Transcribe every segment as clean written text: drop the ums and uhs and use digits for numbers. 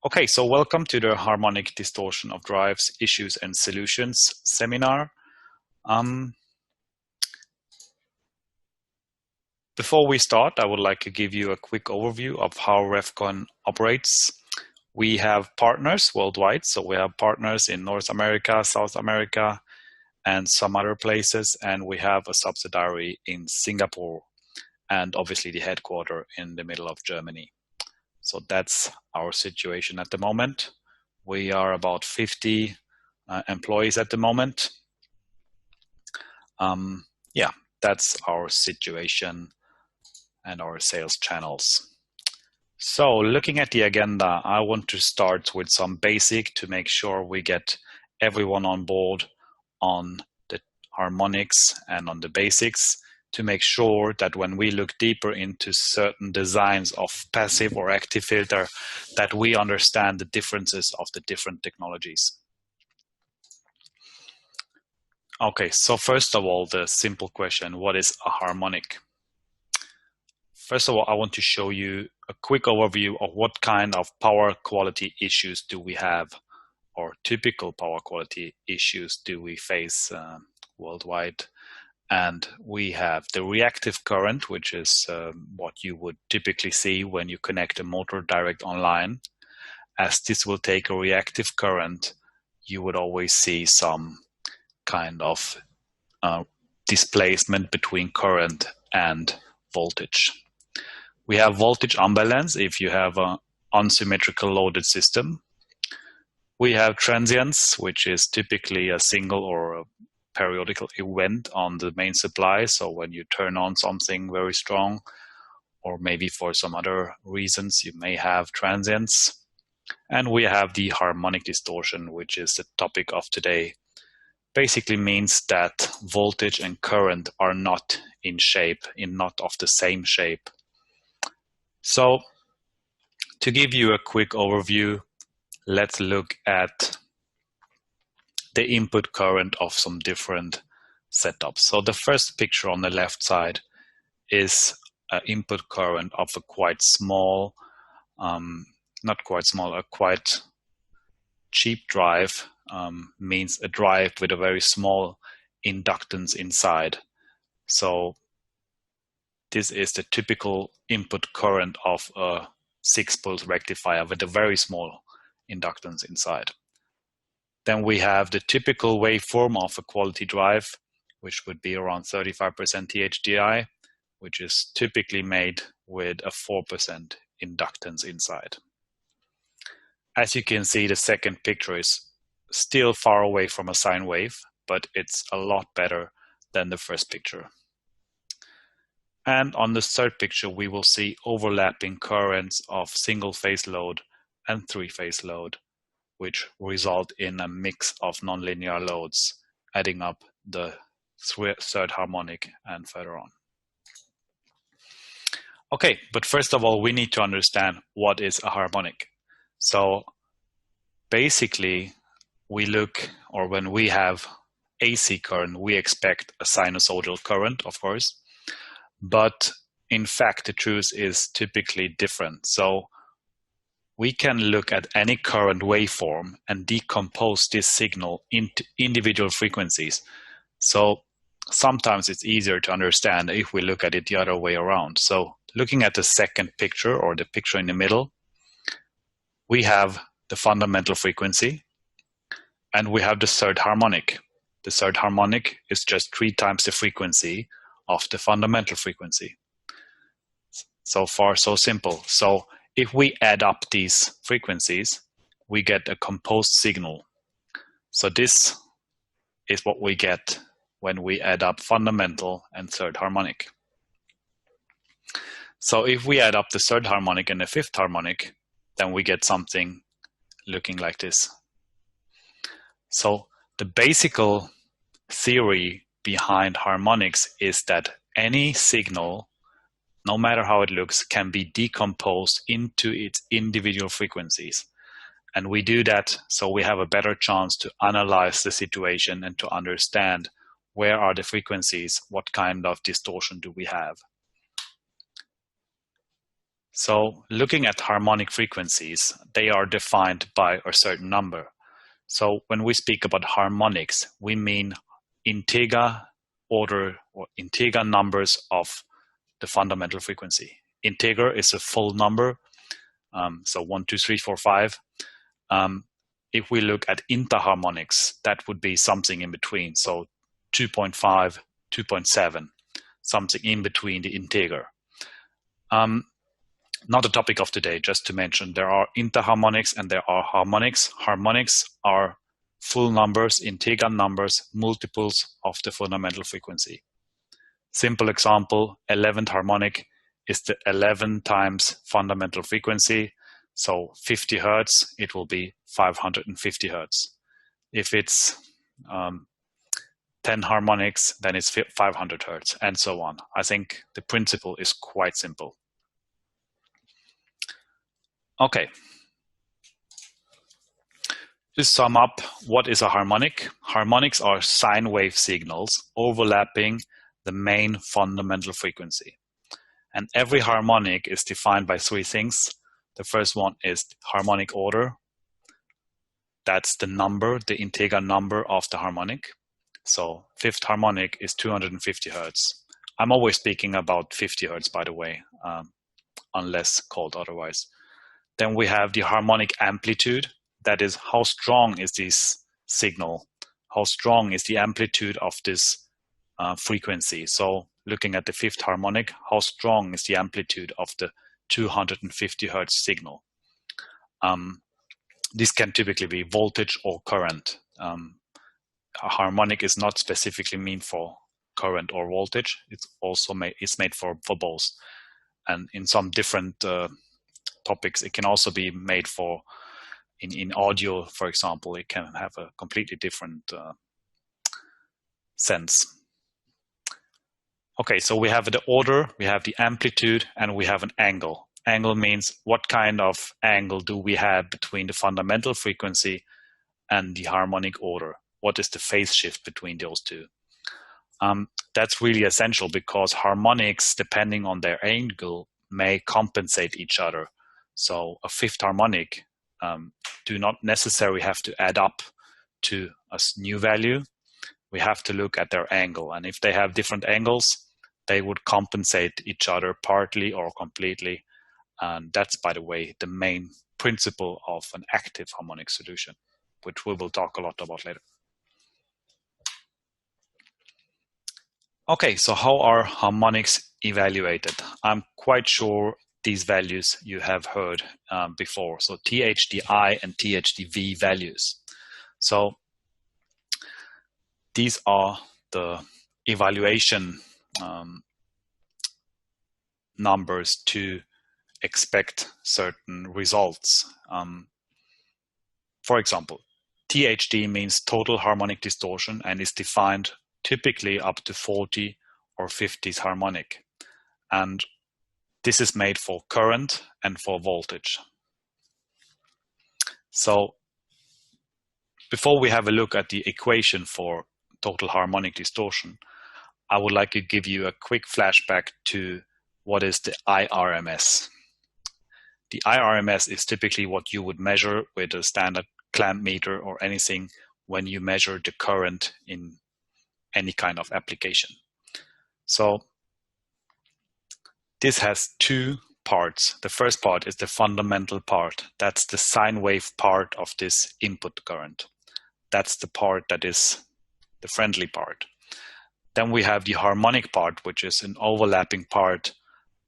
Okay, so welcome to the Harmonic Distortion of Drives Issues and Solutions seminar. Before we start, I would like to give you a quick overview of how RevCon operates. We have partners worldwide, so we have partners in North America, South America, and some other places, and we have a subsidiary in Singapore, and obviously the headquarters in the middle of Germany. So that's our situation at the moment. We are about 50 employees at the moment. Yeah, that's our situation and our sales channels. So looking at the agenda, I want to start with some basic to make sure we get everyone on board on the harmonics and on the basics, to make sure that when we look deeper into certain designs of passive or active filter, that we understand the differences of the different technologies. Okay, so first of all, the simple question, what is a harmonic? First of all, I want to show you a quick overview of what kind of power quality issues do we have, or typical power quality issues do we face worldwide. And we have the reactive current, which is what you would typically see when you connect a motor direct online. As this will take a reactive current, you would always see some kind of displacement between current and voltage. We have voltage imbalance if you have an unsymmetrical loaded system. We have transients, which is typically a single or a periodical event on the main supply. So when you turn on something very strong, or maybe for some other reasons, you may have transients. And we have the harmonic distortion, which is the topic of today. Basically means that voltage and current are not in shape, not of the same shape. So to give you a quick overview, let's look at the input current of some different setups. So the first picture on the left side is an input current of a quite small, not quite small, a quite cheap drive, means a drive with a very small inductance inside. So this is the typical input current of a 6-pulse rectifier with a very small inductance inside. Then we have the typical waveform of a quality drive, which would be around 35% THDI, which is typically made with a 4% inductance inside. As you can see, the second picture is still far away from a sine wave, but it's a lot better than the first picture. And on the third picture, we will see overlapping currents of single-phase load and three-phase load, which result in a mix of nonlinear loads, adding up the third harmonic and further on. Okay, but first of all, we need to understand what is a harmonic. So basically, we look, or when we have AC current, we expect a sinusoidal current, of course, but in fact, the truth is typically different. So we can look at any current waveform and decompose this signal into individual frequencies. So sometimes it's easier to understand if we look at it the other way around. So looking at the second picture, or the picture in the middle, we have the fundamental frequency and we have the third harmonic. The third harmonic is just 3 times the frequency of the fundamental frequency. So far, so simple. So if we add up these frequencies, we get a composed signal. So this is what we get when we add up fundamental and third harmonic. So if we add up the third harmonic and the fifth harmonic, then we get something looking like this. So the basic theory behind harmonics is that any signal, no matter how it looks, can be decomposed into its individual frequencies. And we do that so we have a better chance to analyze the situation and to understand where are the frequencies, what kind of distortion do we have. So looking at harmonic frequencies, they are defined by a certain number. So when we speak about harmonics, we mean integer order or integer numbers of the fundamental frequency. Integer is a full number, so 1, 2, 3, 4, 5. If we look at interharmonics, that would be something in between, so 2.5, 2.7, something in between the integer. Not the topic of today, just to mention, there are interharmonics and there are harmonics. Harmonics are full numbers, integer numbers, multiples of the fundamental frequency. Simple example, 11th harmonic is the 11 times fundamental frequency. So 50 hertz, it will be 550 hertz. If it's 10 harmonics, then it's 500 hertz, and so on. I think the principle is quite simple. Okay. To sum up, what is a harmonic? Harmonics are sine wave signals overlapping the main fundamental frequency. And every harmonic is defined by three things. The first one is harmonic order. That's the number, the integer number of the harmonic. So fifth harmonic is 250 hertz. I'm always speaking about 50 hertz, by the way, unless called otherwise. Then we have the harmonic amplitude. That is, how strong is this signal? How strong is the amplitude of this frequency? So looking at the fifth harmonic, how strong is the amplitude of the 250 hertz signal? This can typically be voltage or current. A harmonic is not specifically meant for current or voltage. It's also made for both. And in some different topics, it can also be made for, in audio, for example, it can have a completely different sense. Okay, so we have the order, we have the amplitude, and we have an angle. Angle means what kind of angle do we have between the fundamental frequency and the harmonic order? What is the phase shift between those two? That's really essential because harmonics, depending on their angle, may compensate each other. So a fifth harmonic do not necessarily have to add up to a new value. We have to look at their angle. And if they have different angles, they would compensate each other partly or completely. And that's, by the way, the main principle of an active harmonic solution, which we will talk a lot about later. Okay, so how are harmonics evaluated? I'm quite sure these values you have heard before. So THDI and THDV values. So these are the evaluation numbers to expect certain results. For example, THD means total harmonic distortion and is defined typically up to 40 or 50s harmonic. And this is made for current and for voltage. So before we have a look at the equation for total harmonic distortion, I would like to give you a quick flashback to what is the IRMS. The IRMS is typically what you would measure with a standard clamp meter or anything when you measure the current in any kind of application. So this has two parts. The first part is the fundamental part. That's the sine wave part of this input current. That's the part that is the friendly part. Then we have the harmonic part, which is an overlapping part.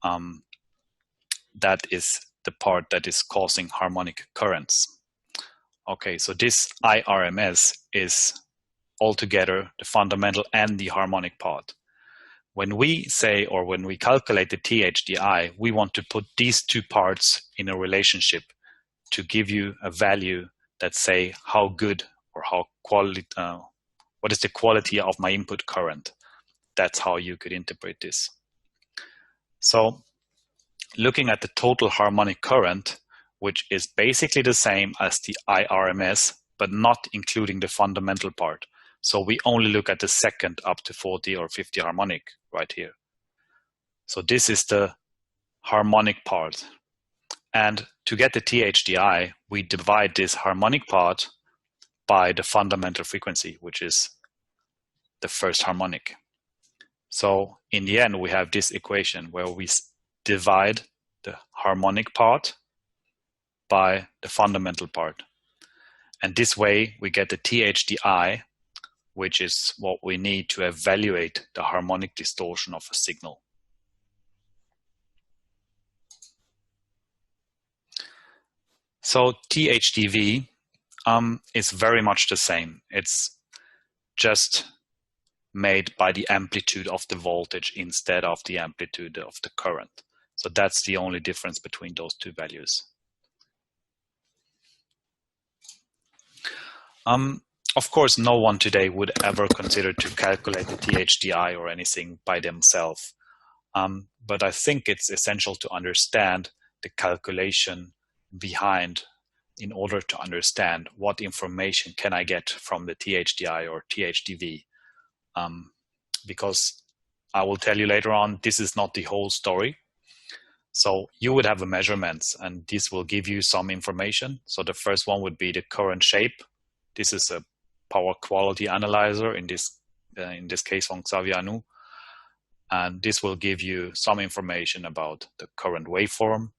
That is the part that is causing harmonic currents. Okay, so this IRMS is altogether the fundamental and the harmonic part. When we say, or when we calculate the THDI, we want to put these two parts in a relationship to give you a value that say how good or how quality, what is the quality of my input current. That's how you could interpret this. So looking at the total harmonic current, which is basically the same as the IRMS, but not including the fundamental part. So we only look at the second up to 40 or 50 harmonic right here. So this is the harmonic part. And to get the THDI, we divide this harmonic part by the fundamental frequency, which is the first harmonic. So in the end, we have this equation where we divide the harmonic part by the fundamental part. And this way we get the THDI, which is what we need to evaluate the harmonic distortion of a signal. So THDV is very much the same. It's just made by the amplitude of the voltage instead of the amplitude of the current. So that's the only difference between those two values. Of course, no one today would ever consider to calculate the THDI or anything by themselves. But I think it's essential to understand the calculation behind in order to understand what information can I get from the THDI or THDV. Because I will tell you later on, this is not the whole story. So you would have a measurements, and this will give you some information. So the first one would be the current shape. This is a power quality analyzer, in this case on Xavier Anu. And this will give you some information about the current waveform.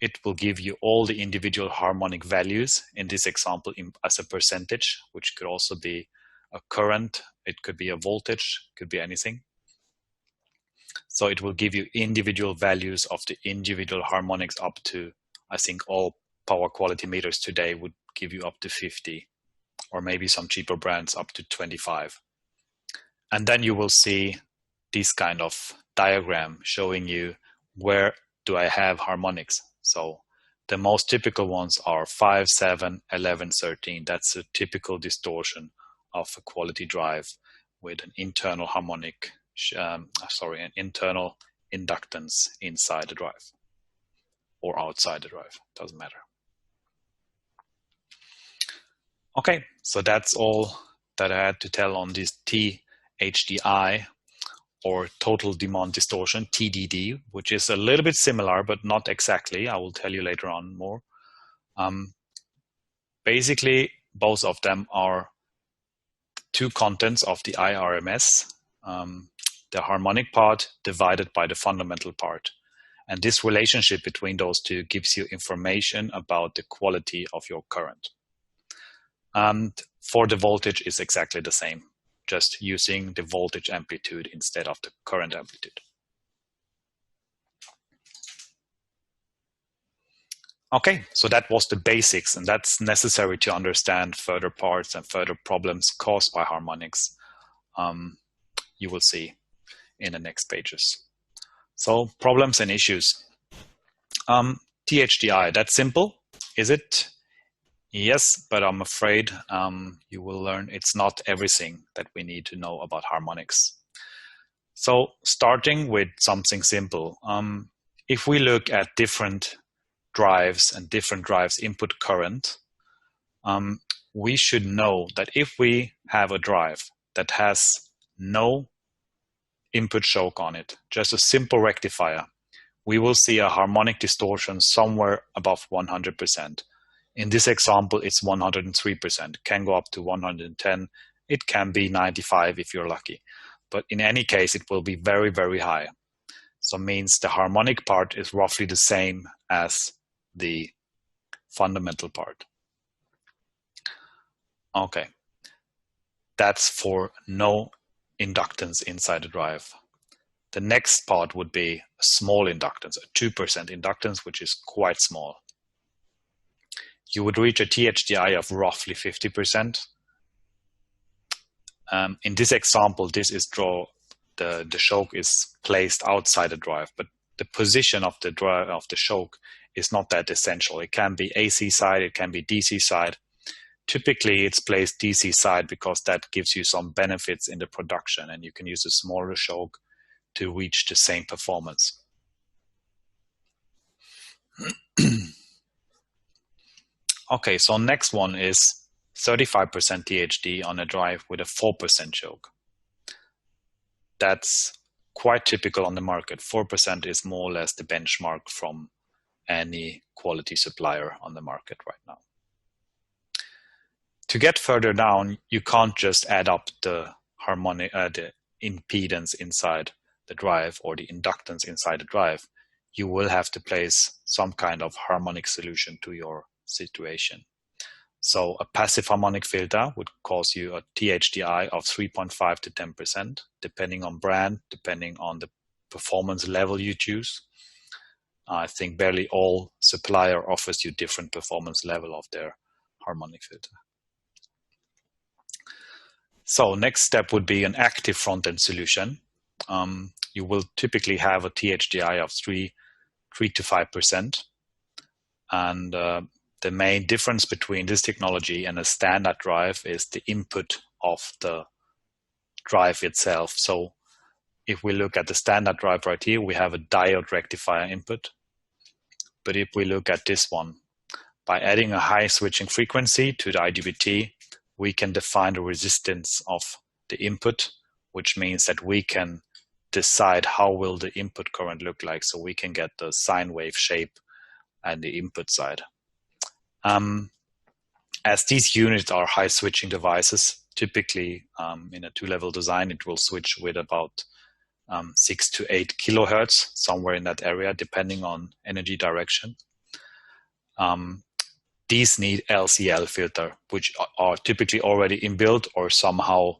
It will give you all the individual harmonic values, in this example as a percentage, which could also be a current, it could be a voltage, could be anything. So it will give you individual values of the individual harmonics up to, I think all power quality meters today would give you up to 50, or maybe some cheaper brands up to 25. And then you will see this kind of diagram showing you where do I have harmonics. So the most typical ones are 5, 7, 11, 13. That's a typical distortion of a quality drive with an internal harmonic, an internal inductance inside the drive or outside the drive, doesn't matter. Okay, so that's all that I had to tell on this THDI or total demand distortion, TDD, which is a little bit similar, but not exactly. I will tell you later on more. Basically, both of them are two contents of the IRMS, the harmonic part divided by the fundamental part. And this relationship between those two gives you information about the quality of your current. And for the voltage is exactly the same, just using the voltage amplitude instead of the current amplitude. Okay, so that was the basics, and that's necessary to understand further parts and further problems caused by harmonics. You will see in the next pages. So problems and issues. THDI, that's simple, is it? Yes, but I'm afraid you will learn it's not everything that we need to know about harmonics. So starting with something simple, if we look at different drives and different drives input current, we should know that if we have a drive that has no input choke on it, just a simple rectifier, we will see a harmonic distortion somewhere above 100%. In this example, it's 103%, can go up to 110. It can be 95 if you're lucky. But in any case, it will be very, very high. So it means the harmonic part is roughly the same as the fundamental part. Okay. That's for no inductance inside the drive. The next part would be a small inductance, a 2% inductance, which is quite small. You would reach a THDI of roughly 50%. In this example, this is the choke is placed outside the drive, but the position of the drive of the choke is not that essential. It can be AC side, it can be DC side. Typically, it's placed DC side because that gives you some benefits in the production, and you can use a smaller choke to reach the same performance. Okay, so next one is 35% THD on a drive with a 4% choke. That's quite typical on the market. 4% is more or less the benchmark from any quality supplier on the market right now. To get further down, you can't just add up the the impedance inside the drive or the inductance inside the drive. You will have to place some kind of harmonic solution to your situation. So a passive harmonic filter would cause you a THDI of 3.5 to 10%, depending on brand, depending on the performance level you choose. I think barely all supplier offers you different performance level of their harmonic filter. So next step would be an active front-end solution. You will typically have a THDI of 3 to 5%. And the main difference between this technology and a standard drive is the input of the drive itself. So if we look at the standard drive right here, we have a diode rectifier input. But if we look at this one, by adding a high switching frequency to the IGBT, we can define the resistance of the input, which means that we can decide how will the input current look like, so we can get the sine wave shape and the input side. As these units are high switching devices, typically in a two-level design, it will switch with about 6 to 8 kilohertz, somewhere in that area, depending on energy direction. These need LCL filter, which are typically already inbuilt or somehow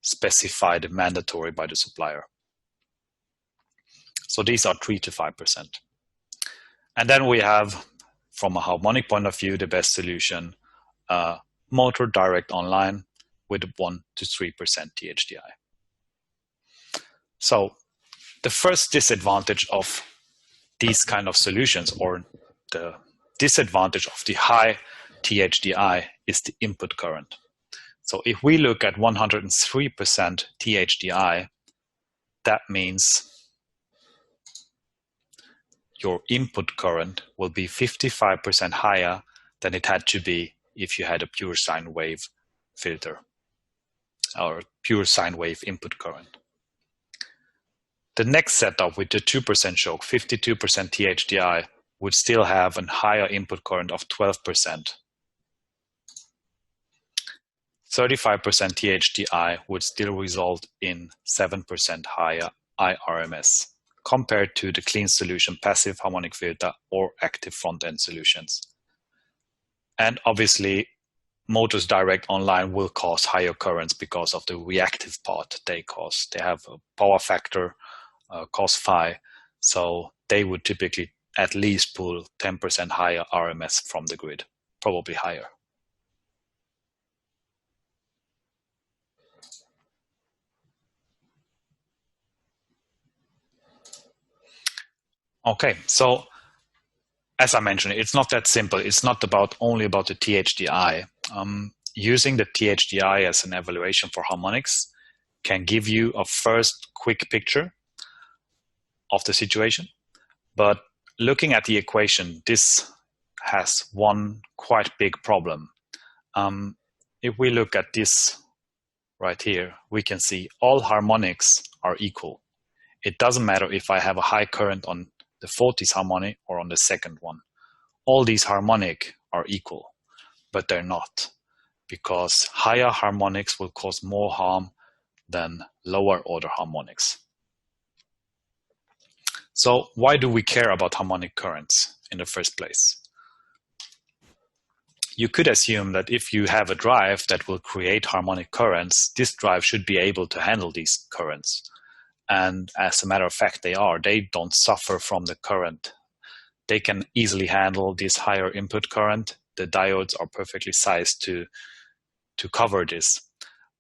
specified mandatory by the supplier. So these are 3 to 5%. And then we have, from a harmonic point of view, the best solution, motor direct online with 1 to 3% THDI. So the first disadvantage of these kind of solutions, or the disadvantage of the high THDI, is the input current. So if we look at 103% THDI, that means your input current will be 55% higher than it had to be if you had a pure sine wave filter or pure sine wave input current. The next setup with the 2% choke, 52% THDI, would still have a higher input current of 12%. 35% THDI would still result in 7% higher IRMS compared to the clean solution passive harmonic filter or active front-end solutions. And obviously, motors direct online will cause higher currents because of the reactive part they cause. They have a power factor, cos phi, so they would typically at least pull 10% higher RMS from the grid, probably higher. Okay, so as I mentioned, it's not that simple. It's not only about the THDI. Using the THDI as an evaluation for harmonics can give you a first quick picture of the situation. But looking at the equation, this has one quite big problem. If we look at this right here, we can see all harmonics are equal. It doesn't matter if I have a high current on the 40s harmonic or on the second one. All these harmonic are equal, but they're not, because higher harmonics will cause more harm than lower order harmonics. So why do we care about harmonic currents in the first place? You could assume that if you have a drive that will create harmonic currents, this drive should be able to handle these currents. And as a matter of fact, they don't suffer from the current. They can easily handle this higher input current. The diodes are perfectly sized to cover this.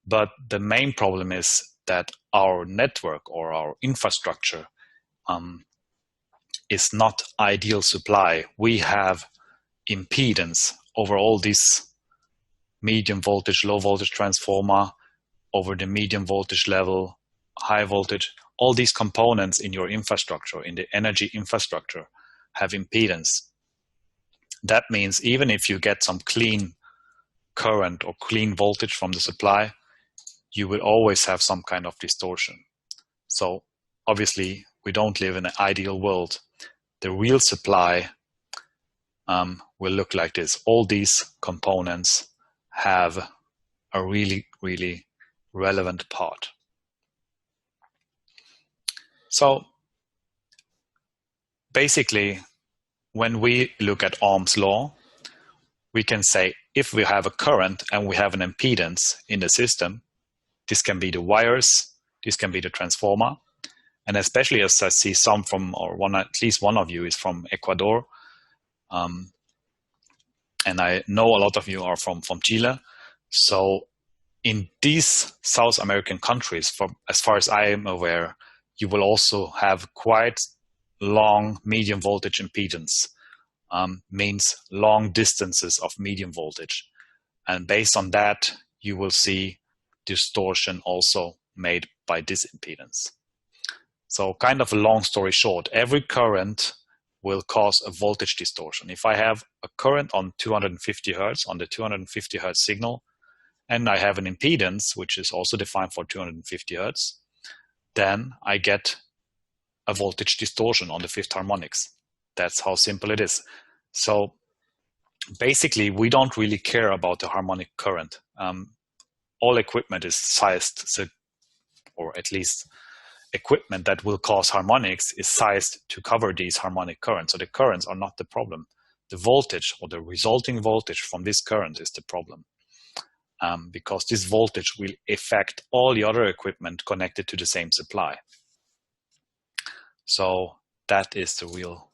But the main problem is that our network or our infrastructure is not ideal supply. We have impedance over all this medium voltage, low voltage transformer, over the medium voltage level, high voltage. All these components in your infrastructure, in the energy infrastructure, have impedance. That means even if you get some clean current or clean voltage from the supply, you will always have some kind of distortion. So obviously, we don't live in an ideal world. The real supply will look like this. All these components have a really, really relevant part. So basically, when we look at Ohm's law, we can say if we have a current and we have an impedance in the system, this can be the wires, this can be the transformer, and especially as I see some from, or at least one of you is from Ecuador, and I know a lot of you are from Chile. So in these South American countries, as far as I am aware, you will also have quite long medium voltage impedance, means long distances of medium voltage. And based on that, you will see distortion also made by this impedance. So kind of a long story short, every current will cause a voltage distortion. If I have a current on 250 Hertz, on the 250 Hertz signal, and I have an impedance, which is also defined for 250 Hertz, then I get a voltage distortion on the fifth harmonics. That's how simple it is. So basically, we don't really care about the harmonic current. All equipment is sized, or at least equipment that will cause harmonics is sized to cover these harmonic currents. So the currents are not the problem. The voltage or the resulting voltage from this current is the problem. Because this voltage will affect all the other equipment connected to the same supply. So that is the real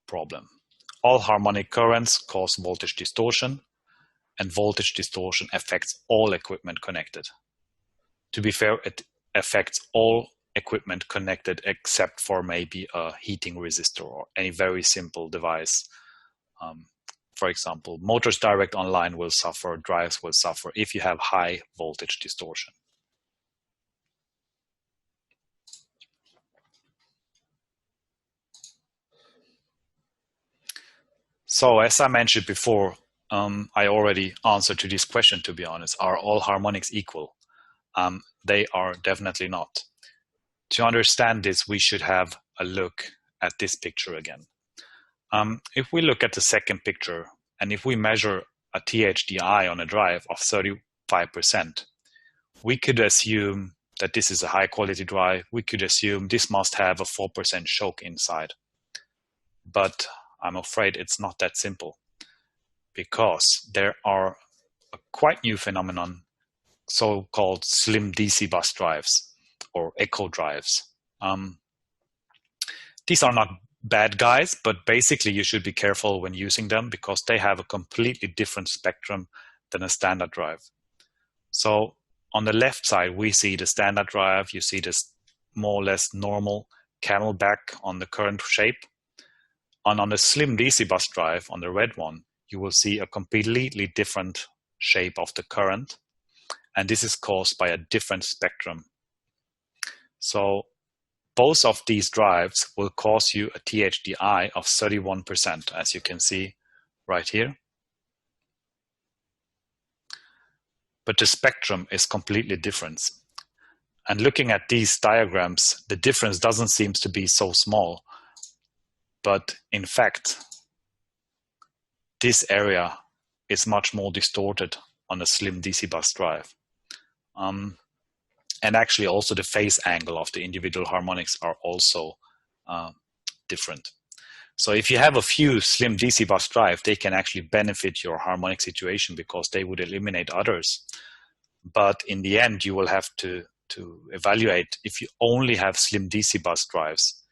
problem. All harmonic currents cause voltage distortion, and voltage distortion affects all equipment connected. To be fair, it affects all equipment connected except for maybe a heating resistor or any very simple device. For example, motors direct online will suffer, drives will suffer if you have high voltage distortion. So as I mentioned before, I already answered to this question, to be honest. Are all harmonics equal? They are definitely not. To understand this, we should have a look at this picture again. If we look at the second picture, and if we measure a THDI on a drive of 35%, we could assume that this is a high quality drive. We could assume this must have a 4% choke inside. But I'm afraid it's not that simple, because there are a quite new phenomenon, so-called slim DC bus drives or echo drives. These are not bad guys, but basically you should be careful when using them because they have a completely different spectrum than a standard drive. So on the left side, we see the standard drive. You see this more or less normal camelback on the current shape. And on the slim DC bus drive, on the red one, you will see a completely different shape of the current. And this is caused by a different spectrum. So both of these drives will cause you a THDI of 31%, as you can see right here. But the spectrum is completely different. And looking at these diagrams, the difference doesn't seem to be so small. But in fact, this area is much more distorted on a slim DC bus drive. And actually also the phase angle of the individual harmonics are also different. So if you have a few slim DC bus drive, they can actually benefit your harmonic situation because they would eliminate others. But in the end, you will have to evaluate if you only have slim DC bus drives.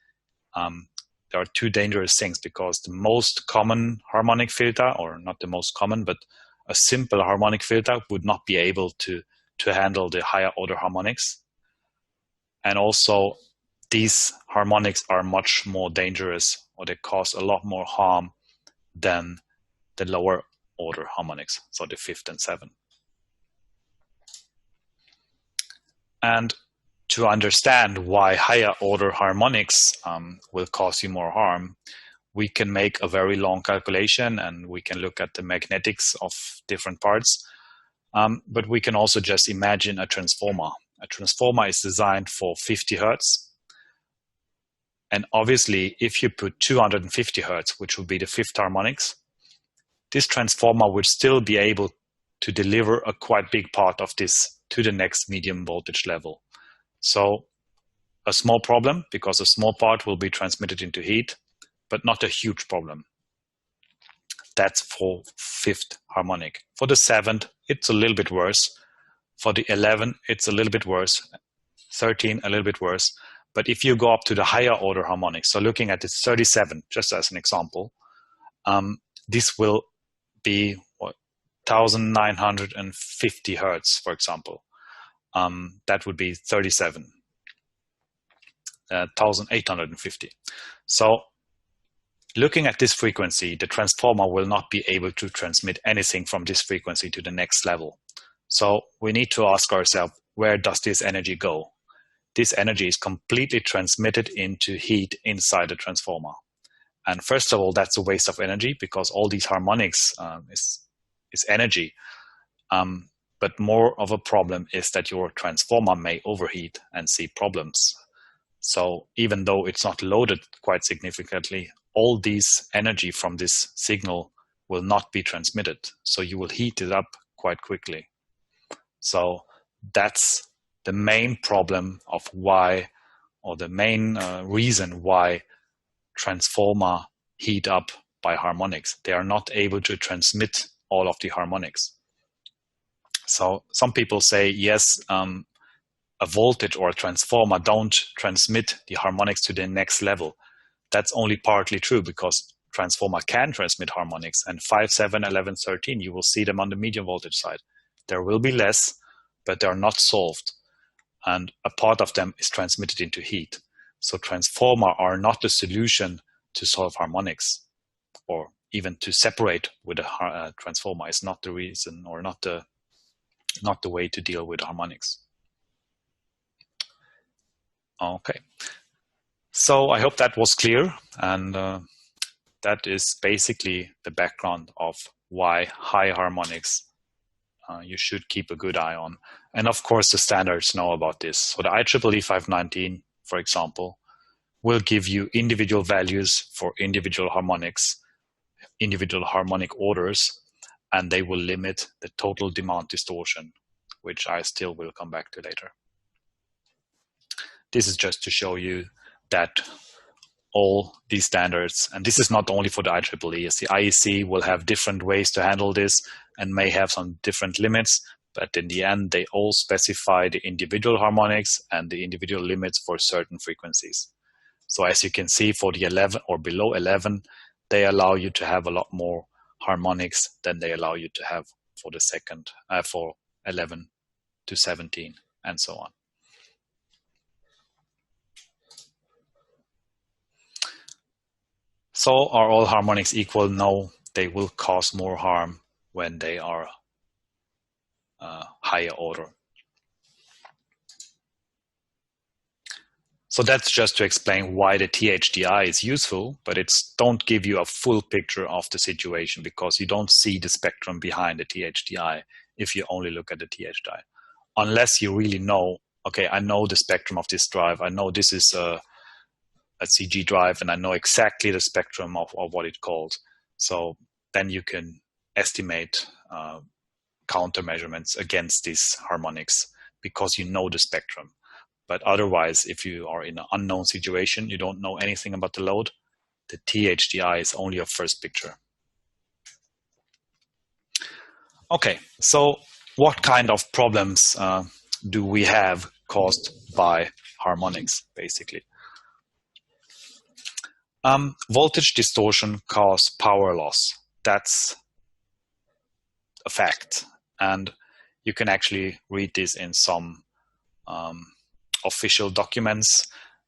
There are two dangerous things, because the most common harmonic filter, or not the most common, but a simple harmonic filter would not be able to handle the higher order harmonics. And also these harmonics are much more dangerous, or they cause a lot more harm than the lower order harmonics, so the fifth and seventh. And to understand why higher order harmonics will cause you more harm, we can make a very long calculation and we can look at the magnetics of different parts. But we can also just imagine a transformer. A transformer is designed for 50 Hertz. And obviously, if you put 250 hertz, which would be the fifth harmonics, this transformer would still be able to deliver a quite big part of this to the next medium voltage level. So a small problem, because a small part will be transmitted into heat, but not a huge problem. That's for fifth harmonic. For the seventh, it's a little bit worse. For the 11, it's a little bit worse. 13, a little bit worse. But if you go up to the higher order harmonics, so looking at this 37, just as an example, this will be 1950 hertz, for example. That would be 37, 1850. So looking at this frequency, the transformer will not be able to transmit anything from this frequency to the next level. So we need to ask ourselves, where does this energy go? This energy is completely transmitted into heat inside the transformer. And first of all, that's a waste of energy, because all these harmonics is energy. But more of a problem is that your transformer may overheat and see problems. So even though it's not loaded quite significantly, all this energy from this signal will not be transmitted. So you will heat it up quite quickly. So that's the main problem of why, or the main reason why transformer heat up by harmonics. They are not able to transmit all of the harmonics. So some people say, yes, a voltage or a transformer don't transmit the harmonics to the next level. That's only partly true, because transformer can transmit harmonics, and 5, 7, 11, 13, you will see them on the medium voltage side. There will be less, but they are not solved. And a part of them is transmitted into heat. So transformer are not the solution to solve harmonics, or even to separate with a transformer is not the reason, or not the way to deal with harmonics. Okay. So I hope that was clear, and that is basically the background of why high harmonics you should keep a good eye on. And of course, the standards know about this. So the IEEE 519, for example, will give you individual values for individual harmonics, individual harmonic orders, and they will limit the total demand distortion, which I still will come back to later. This is just to show you that all these standards, and this is not only for the IEEE, as the IEC will have different ways to handle this and may have some different limits, but in the end, they all specify the individual harmonics and the individual limits for certain frequencies. So as you can see, for the 11 or below 11, they allow you to have a lot more harmonics than they allow you to have for the second, for 11 to 17, and so on. So are all harmonics equal? No, they will cause more harm when they are higher order. So that's just to explain why the THDI is useful, but it's don't give you a full picture of the situation, because you don't see the spectrum behind the THDI if you only look at the THDI. Unless you really know, okay, I know the spectrum of this drive, I know this is a CG drive, and I know exactly the spectrum of what it calls. So then you can estimate counter measurements against these harmonics, because you know the spectrum. But otherwise, if you are in an unknown situation, you don't know anything about the load, the THDI is only a first picture. Okay, so what kind of problems do we have caused by harmonics, basically? Voltage distortion causes power loss. That's a fact. And you can actually read this in some official documents.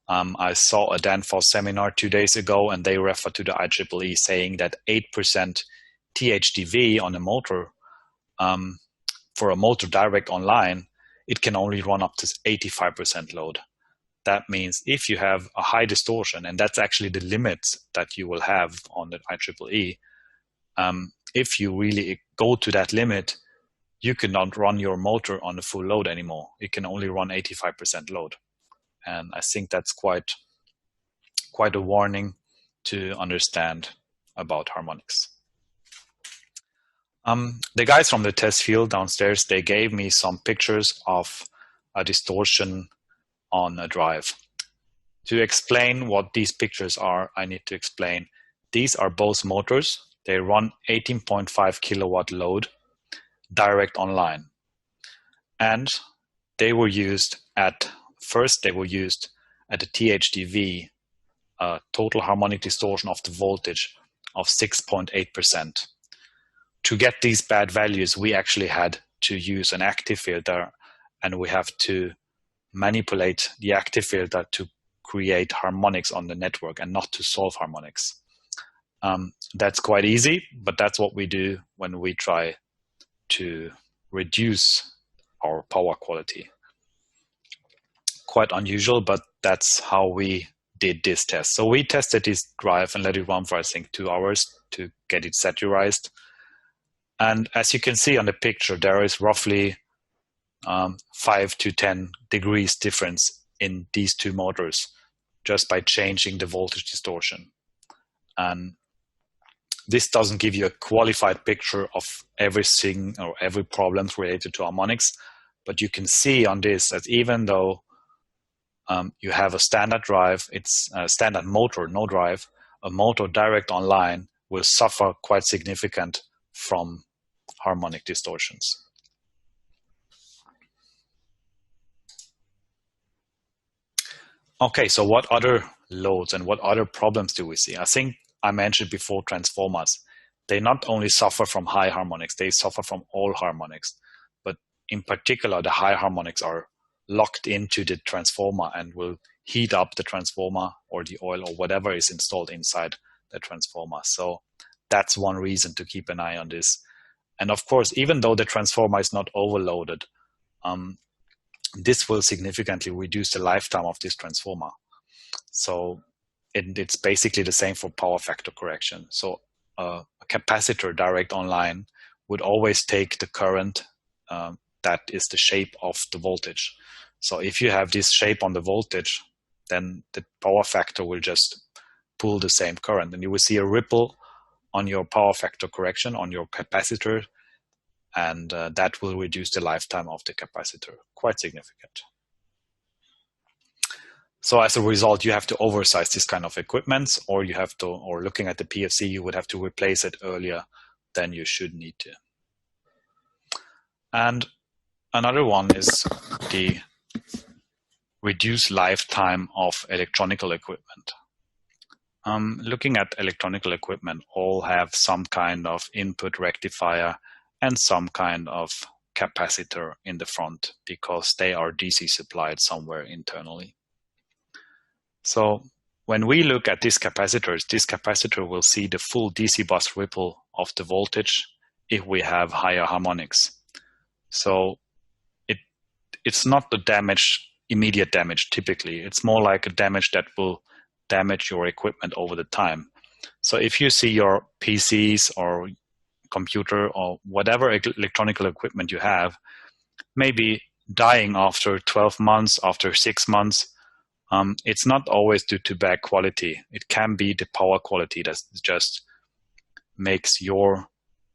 I saw a Danfoss seminar 2 days ago, and they refer to the IEEE saying that 8% THDV on a motor, for a motor direct online, it can only run up to 85% load. That means if you have a high distortion, and that's actually the limit that you will have on the IEEE, if you really go to that limit, you cannot run your motor on the full load anymore. It can only run 85% load. And I think that's quite quite a warning to understand about harmonics. The guys from the test field downstairs, they gave me some pictures of a distortion on a drive. To explain what these pictures are, I need to explain these are both motors. They run 18.5 kilowatt load direct online. And they were used at first, they were used at a THDV, total harmonic distortion of the voltage of 6.8%. To get these bad values, we actually had to use an active filter, and we have to manipulate the active filter to create harmonics on the network and not to solve harmonics. That's quite easy, but that's what we do when we try to reduce our power quality. Quite unusual, but that's how we did this test. So we tested this drive and let it run for, I think, 2 hours to get it saturized. And as you can see on the picture, there is roughly 5 to 10 degrees difference in these two motors just by changing the voltage distortion. And this doesn't give you a qualified picture of everything or every problem related to harmonics, but you can see on this that even though you have a standard drive, it's a standard motor, no drive, a motor direct online will suffer quite significant from harmonic distortions. Okay, so what other loads and what other problems do we see? I think I mentioned before transformers. They not only suffer from high harmonics, they suffer from all harmonics. But in particular, the high harmonics are locked into the transformer and will heat up the transformer or the oil or whatever is installed inside the transformer. So that's one reason to keep an eye on this. And of course, even though the transformer is not overloaded, this will significantly reduce the lifetime of this transformer. So it's basically the same for power factor correction. So a capacitor direct online would always take the current that is the shape of the voltage. So if you have this shape on the voltage, then the power factor will just pull the same current. And you will see a ripple on your power factor correction on your capacitor, and that will reduce the lifetime of the capacitor quite significant. So as a result, you have to oversize this kind of equipment, or you have to, or looking at the PFC, you would have to replace it earlier than you should need to. And another one is the reduced lifetime of electronical equipment. Looking at electronical equipment, all have some kind of input rectifier and some kind of capacitor in the front because they are DC supplied somewhere internally. So when we look at these capacitors, this capacitor will see the full DC bus ripple of the voltage if we have higher harmonics. So it's not the damage, immediate damage typically. It's more like a damage that will damage your equipment over the time. So if you see your PCs or computer or whatever electronic equipment you have, maybe dying after 12 months, after 6 months, it's not always due to bad quality. It can be the power quality that just makes your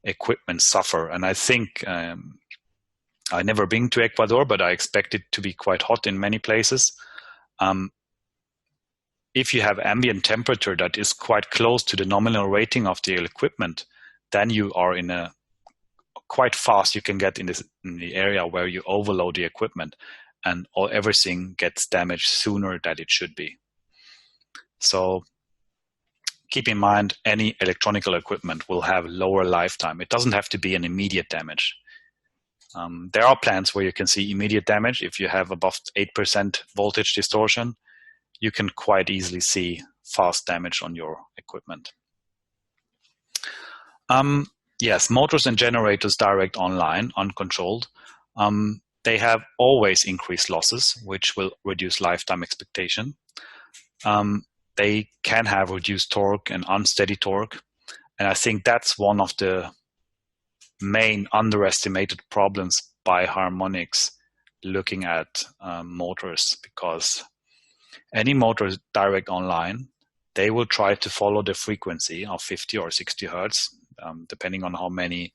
equipment suffer. And I think I've never been to Ecuador, but I expect it to be quite hot in many places. If you have ambient temperature that is quite close to the nominal rating of the equipment, then you are in a quite fast. You can get in the area where you overload the equipment, and everything gets damaged sooner than it should be. So keep in mind, any electronic equipment will have lower lifetime. It doesn't have to be an immediate damage. There are plants where you can see immediate damage. If you have above 8% voltage distortion, you can quite easily see fast damage on your equipment. Yes, motors and generators direct online, uncontrolled. They have always increased losses, which will reduce lifetime expectation. They can have reduced torque and unsteady torque. And I think that's one of the main underestimated problems by harmonics looking at motors, because any motor direct online they will try to follow the frequency of 50 or 60 hertz, depending on how many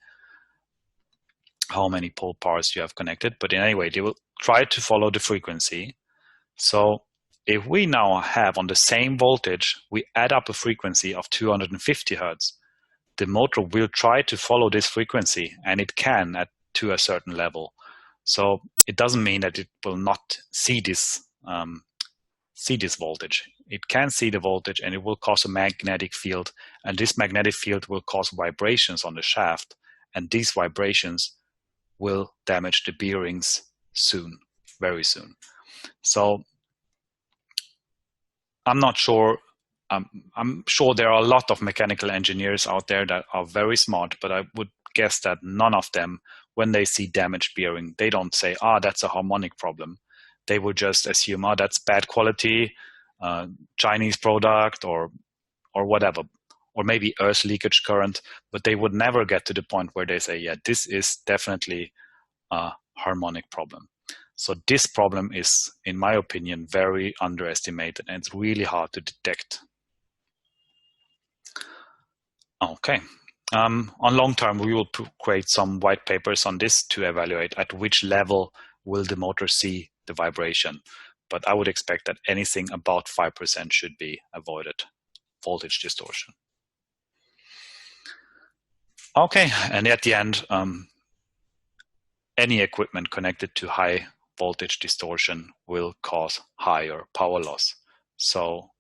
pole pars you have connected. But in any way, they will try to follow the frequency. So if we now have on the same voltage, we add up a frequency of 250 hertz, the motor will try to follow this frequency, and it can to a certain level. So it doesn't mean that it will not see this voltage. It can see the voltage, and it will cause a magnetic field, and this magnetic field will cause vibrations on the shaft, and these vibrations will damage the bearings soon, very soon. So I'm not sure. I'm sure there are a lot of mechanical engineers out there that are very smart, but I would guess that none of them, when they see damaged bearing, they don't say, that's a harmonic problem. They would just assume, that's bad quality, Chinese product, or whatever, or maybe earth leakage current, but they would never get to the point where they say, yeah, this is definitely a harmonic problem. So this problem is, in my opinion, very underestimated, and it's really hard to detect. Okay. On long term, we will create some white papers on this to evaluate at which level will the motor see the vibration. But I would expect that anything about 5% should be avoided, voltage distortion. Okay, and at the end, any equipment connected to high voltage distortion will cause higher power loss. So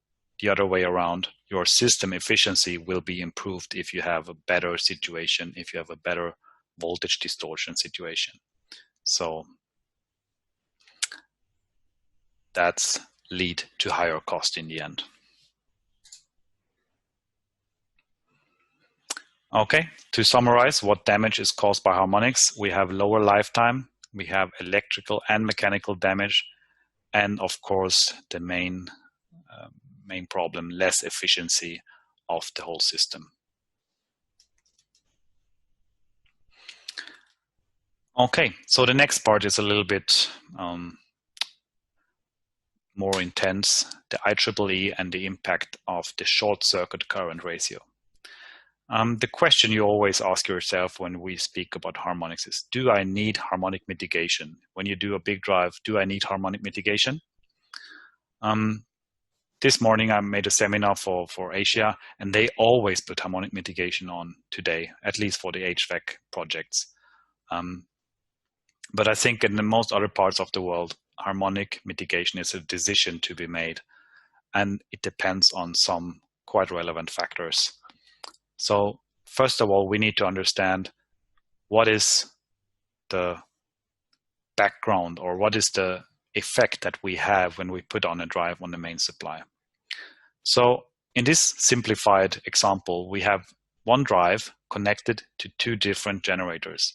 the other way around, your system efficiency will be improved if you have a better situation, if you have a better voltage distortion situation. So that's lead to higher cost in the end. Okay, to summarize what damage is caused by harmonics, we have lower lifetime, we have electrical and mechanical damage, and of course the main problem, less efficiency of the whole system. Okay, so the next part is a little bit more intense, the IEEE and the impact of the short circuit current ratio. The question you always ask yourself when we speak about harmonics is, do I need harmonic mitigation? When you do a big drive, do I need harmonic mitigation? This morning I made a seminar for Asia, and they always put harmonic mitigation on today, at least for the HVAC projects. But I think in the most other parts of the world, harmonic mitigation is a decision to be made, and it depends on some quite relevant factors. So first of all, we need to understand what is the background, or what is the effect that we have when we put on a drive on the main supply. So in this simplified example, we have one drive connected to two different generators.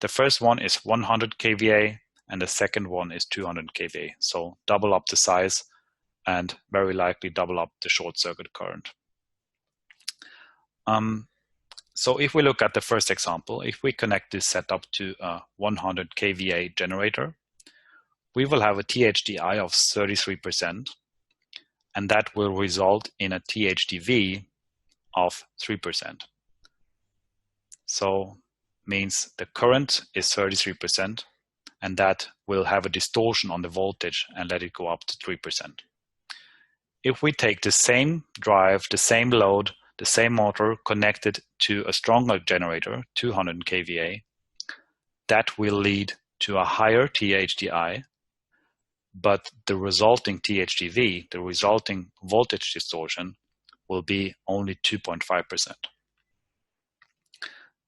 The first one is 100 kVA and the second one is 200 kVA. So double up the size and very likely double up the short circuit current. So if we look at the first example, if we connect this setup to a 100 kVA generator, we will have a THDI of 33%, and that will result in a THDV of 3%. So means the current is 33%, and that will have a distortion on the voltage and let it go up to 3%. If we take the same drive, the same load, the same motor connected to a stronger generator, 200 kVA, that will lead to a higher THDI, but the resulting THDV, the resulting voltage distortion, will be only 2.5%.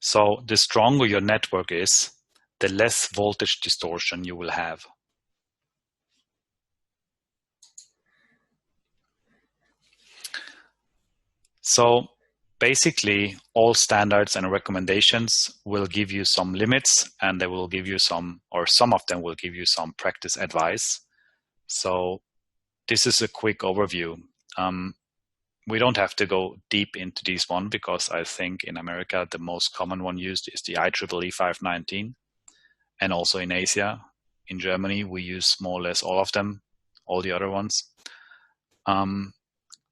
So the stronger your network is, the less voltage distortion you will have. So basically, all standards and recommendations will give you some limits, and they will give you some, or some of them will give you some practice advice. So this is a quick overview. We don't have to go deep into this one, because I think in America the most common one used is the IEEE 519, and also in Asia. In Germany we use more or less all of them, all the other ones.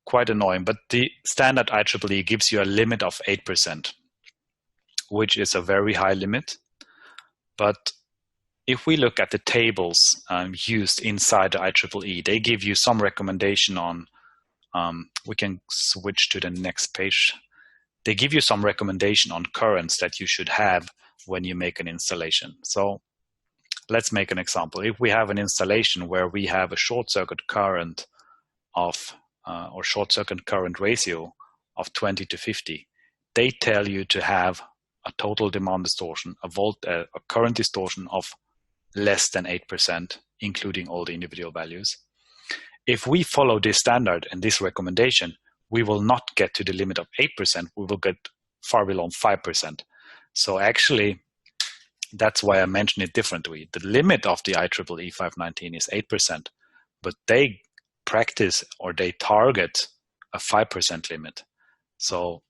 quite annoying, but the standard IEEE gives you a limit of 8%, which is a very high limit. But if we look at the tables used inside the IEEE, they give you some recommendation on, we can switch to the next page. They give you some recommendation on currents that you should have when you make an installation. So let's make an example. If we have an installation where we have a short circuit current of, or short circuit current ratio of 20 to 50, they tell you to have a total demand distortion, a current distortion of less than 8%, including all the individual values. If we follow this standard and this recommendation, we will not get to the limit of 8%, we will get far below 5%. So actually, that's why I mentioned it differently. The limit of the IEEE 519 is 8%, but they practice or they target a 5% limit. So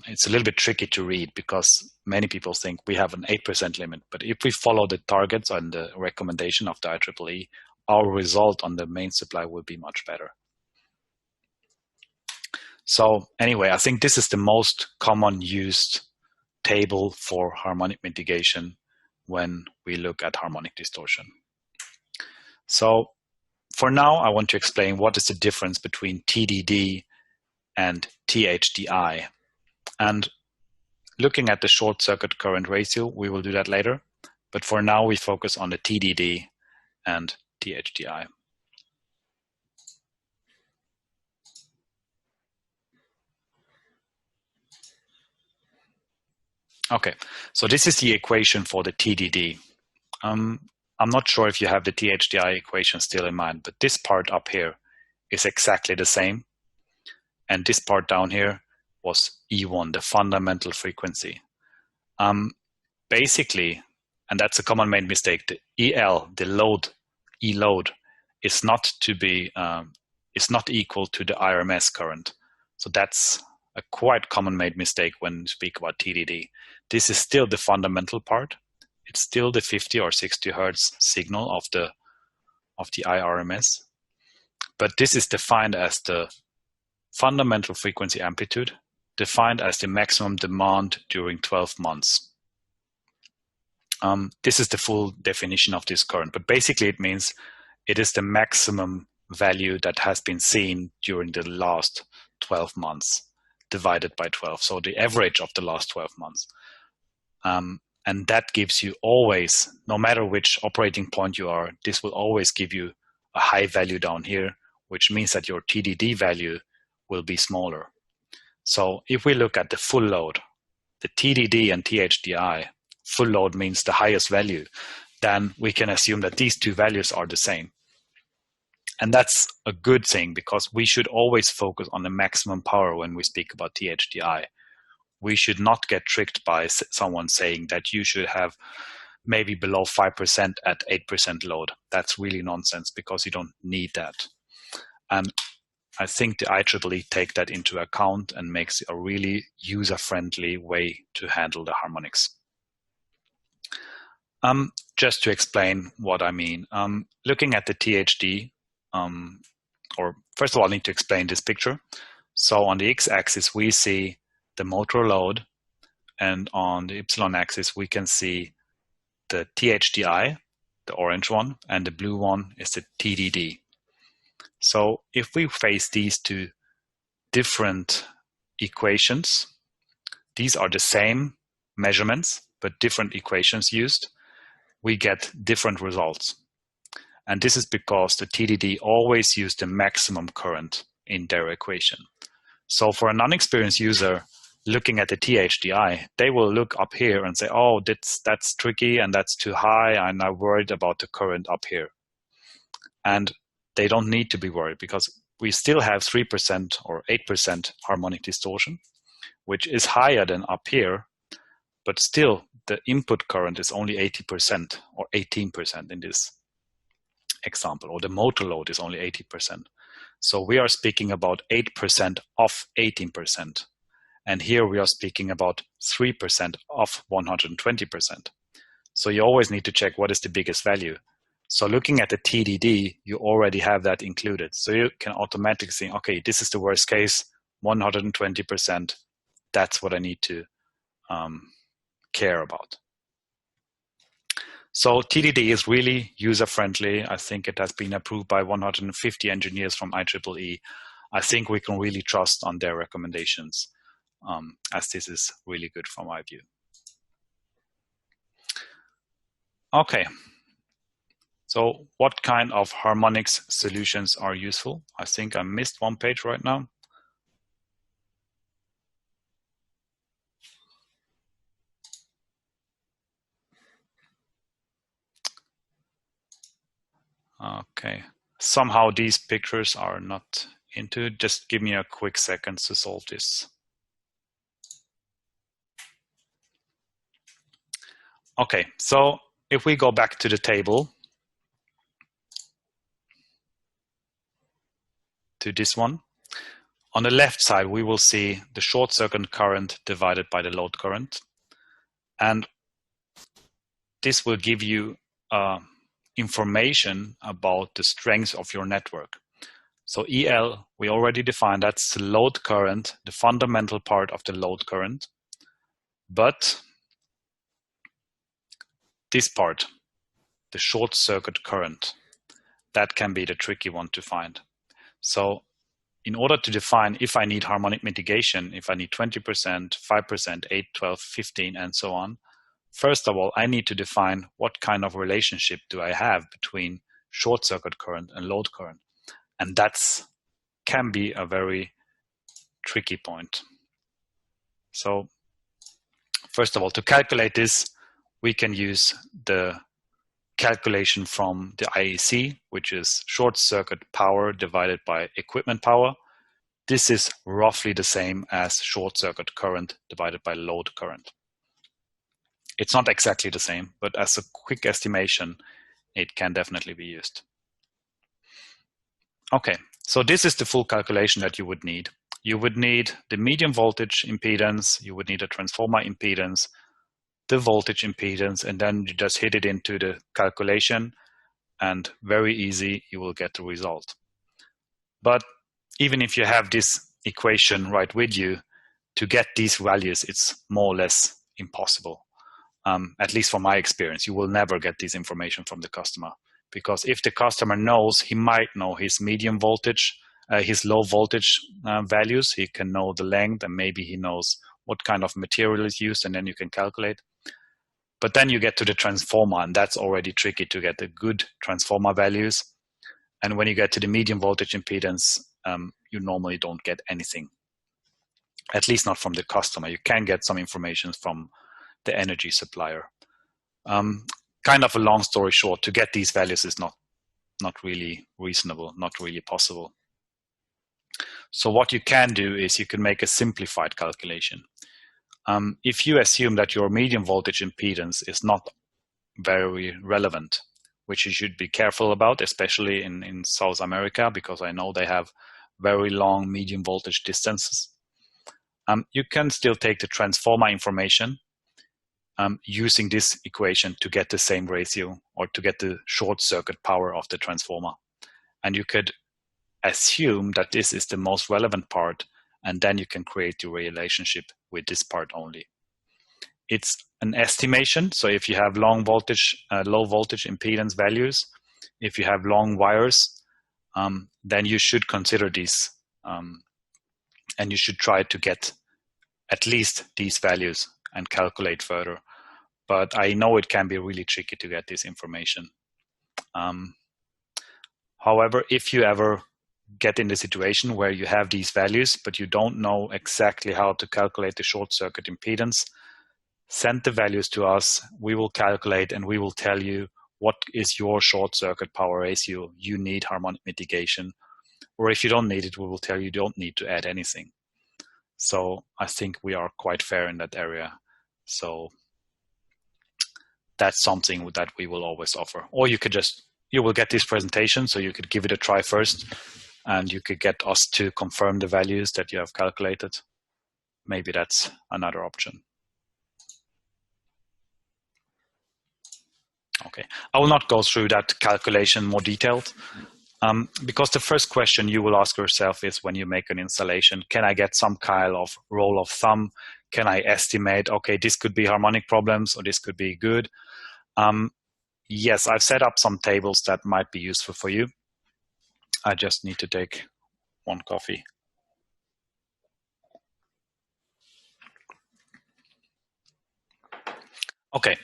it's a little bit tricky to read because many people think we have an 8% limit. But if we follow the targets and the recommendation of the IEEE, our result on the main supply will be much better. So anyway, I think this is the most common used table for harmonic mitigation when we look at harmonic distortion. So for now, I want to explain what is the difference between TDD and THDI. And looking at the short circuit current ratio, we will do that later. But for now, we focus on the TDD and THDI. Okay, so this is the equation for the TDD. I'm not sure if you have the THDI equation still in mind, but this part up here is exactly the same. And this part down here was E1, the fundamental frequency. Basically, and that's a common made mistake, the EL, the load, E load, is not equal to the IRMS current. So that's a quite common made mistake when we speak about TDD. This is still the fundamental part. It's still the 50 or 60 hertz signal of the IRMS. But this is defined as the fundamental frequency amplitude, defined as the maximum demand during 12 months. This is the full definition of this current, but basically it means it is the maximum value that has been seen during the last 12 months divided by 12, so the average of the last 12 months. And that gives you always, no matter which operating point you are, this will always give you a high value down here, which means that your TDD value will be smaller. So if we look at the full load, the TDD and THDI, full load means the highest value, then we can assume that these two values are the same. And that's a good thing because we should always focus on the maximum power when we speak about THDI. We should not get tricked by someone saying that you should have maybe below 5% at 8% load. That's really nonsense because you don't need that. And I think the IEEE take that into account and makes a really user-friendly way to handle the harmonics. Just to explain what I mean, looking at the THD, or first of all, I need to explain this picture. So on the x-axis, we see the motor load, and on the y-axis, we can see the THDI, the orange one, and the blue one is the TDD. So if we face these two different equations, these are the same measurements, but different equations used, we get different results. And this is because the TDD always used the maximum current in their equation. So for a non-experienced user looking at the THDI, they will look up here and say, oh, that's tricky and that's too high, and I'm worried about the current up here. And they don't need to be worried because we still have 3% or 8% harmonic distortion, which is higher than up here, but still the input current is only 80% or 18% in this example, or the motor load is only 80%. So we are speaking about 8% of 18%. And here we are speaking about 3% of 120%. So you always need to check what is the biggest value. So looking at the TDD, you already have that included. So you can automatically think, okay, this is the worst case, 120%. That's what I need to care about. So TDD is really user-friendly. I think it has been approved by 150 engineers from IEEE. I think we can really trust on their recommendations, as this is really good from my view. Okay. So what kind of harmonics solutions are useful? I think I missed one page right now. Okay. Somehow these pictures are not into. Just give me a quick second to solve this. Okay, so if we go back to the table, to this one, on the left side, we will see the short circuit current divided by the load current. And this will give you information about the strength of your network. So EL, we already defined, that's the load current, the fundamental part of the load current. But this part, the short circuit current, that can be the tricky one to find. So in order to define if I need harmonic mitigation, if I need 20%, 5%, 8, 12, 15, and so on, first of all, I need to define what kind of relationship do I have between short circuit current and load current. And that can be a very tricky point. So first of all, to calculate this, we can use the calculation from the IEC, which is short circuit power divided by equipment power. This is roughly the same as short circuit current divided by load current. It's not exactly the same, but as a quick estimation, it can definitely be used. Okay, so this is the full calculation that you would need. You would need the medium voltage impedance, you would need a transformer impedance, the voltage impedance, and then you just hit it into the calculation, and very easy, you will get the result. But even if you have this equation right with you, to get these values, it's more or less impossible. At least from my experience, you will never get this information from the customer, because if the customer knows, he might know his medium voltage, his low voltage values, he can know the length, and maybe he knows what kind of material is used, and then you can calculate. But then you get to the transformer, and that's already tricky to get the good transformer values. And when you get to the medium voltage impedance, you normally don't get anything, at least not from the customer. You can get some information from the energy supplier. Kind of a long story short, to get these values is not really reasonable, not really possible. So what you can do is you can make a simplified calculation. If you assume that your medium voltage impedance is not very relevant, which you should be careful about, especially in South America, because I know they have very long medium voltage distances. You can still take the transformer information using this equation to get the same ratio, or to get the short circuit power of the transformer. And you could assume that this is the most relevant part, and then you can create the relationship with this part only. It's an estimation, so if you have long voltage, low voltage impedance values, if you have long wires, then you should consider these, and you should try to get at least these values and calculate further. But I know it can be really tricky to get this information. However, if you ever get in the situation where you have these values, but you don't know exactly how to calculate the short circuit impedance, send the values to us. We will calculate, and we will tell you what is your short circuit power ratio you need harmonic mitigation. Or if you don't need it, we will tell you don't need to add anything. So I think we are quite fair in that area. So that's something that we will always offer. Or you could you will get this presentation, so you could give it a try first, and you could get us to confirm the values that you have calculated. Maybe that's another option. Okay, I will not go through that calculation more detailed, because the first question you will ask yourself is when you make an installation, can I get some kind of rule of thumb? Can I estimate, okay, this could be harmonic problems or this could be good? Yes, I've set up some tables that might be useful for you. I just need to take one coffee. Okay,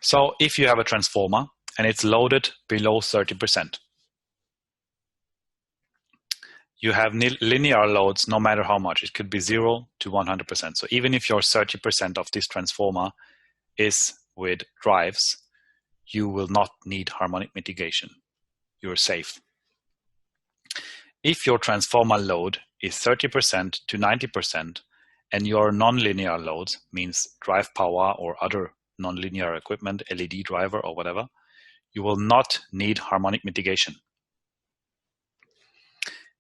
so if you have a transformer and it's loaded below 30%, you have linear loads no matter how much. It could be 0 to 100%. So even if your 30% of this transformer is with drives, you will not need harmonic mitigation. You're safe. If your transformer load is 30% to 90% and your nonlinear loads, means drive power or other nonlinear equipment, LED driver or whatever, you will not need harmonic mitigation.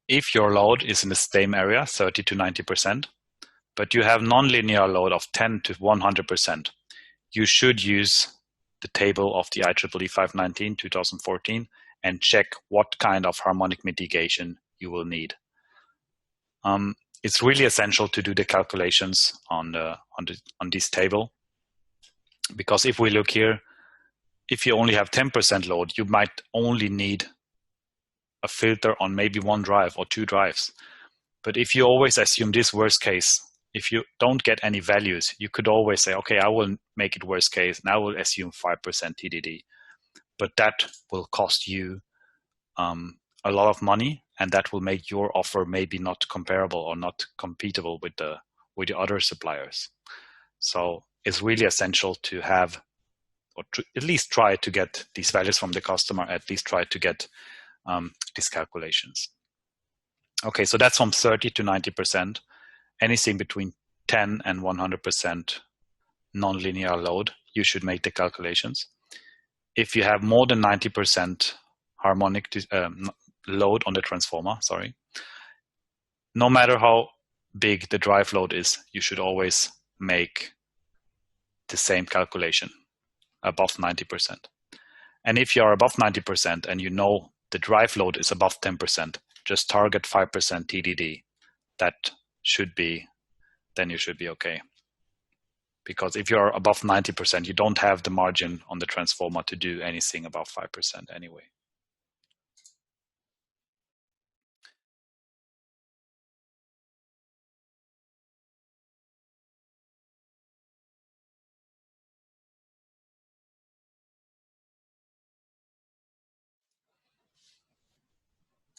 If your load is in the same area, 30 to 90%, but you have nonlinear load of 10 to 100%, you should use the table of the IEEE 519 2014 and check what kind of harmonic mitigation you will need. It's really essential to do the calculations on this table, because if we look here, if you only have 10% load, you might only need a filter on maybe one drive or two drives. But if you always assume this worst case, if you don't get any values, you could always say, okay, I will make it worst case and I will assume 5% TDD. But that will cost you a lot of money, and that will make your offer maybe not comparable or not compatible with the other suppliers. So it's really essential to have, or to at least try to get these values from the customer, at least try to get these calculations. Okay, so that's from 30 to 90%. Anything between 10 and 100% nonlinear load, you should make the calculations. If you have more than 90% harmonic load on the transformer, no matter how big the drive load is, you should always make the same calculation, above 90%. And if you are above 90% and you know the drive load is above 10%, just target 5% TDD. That should be, then you should be okay. Because if you're above 90%, you don't have the margin on the transformer to do anything above 5% anyway.